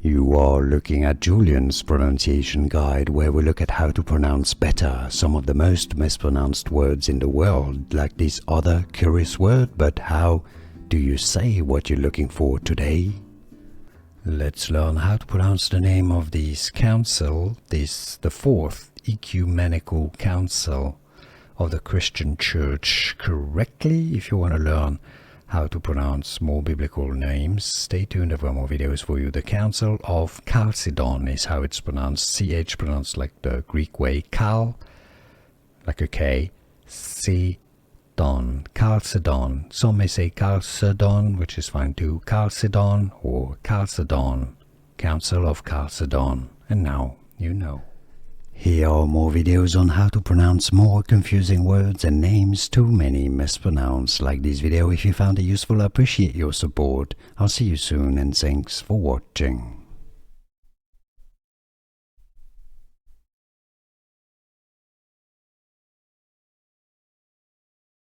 You are looking at Julian's pronunciation guide, where we look at how to pronounce better some of the most mispronounced words in the world, like this other curious word. But how do you say what you're looking for today? Let's learn how to pronounce the name of this council, the fourth ecumenical council of the Christian Church, correctly. If you want to learn how to pronounce more biblical names, stay tuned. There are more videos for you. The Council of Chalcedon is how it's pronounced. CH pronounced like the Greek way. Cal, like a K. Cedon. Chalcedon. Some may say Chalcedon, which is fine too. Chalcedon or Chalcedon. Council of Chalcedon. And now you know. Here are more videos on how to pronounce more confusing words and names too many mispronounced. Like this video if you found it useful. I appreciate your support. I'll see you soon and thanks for watching.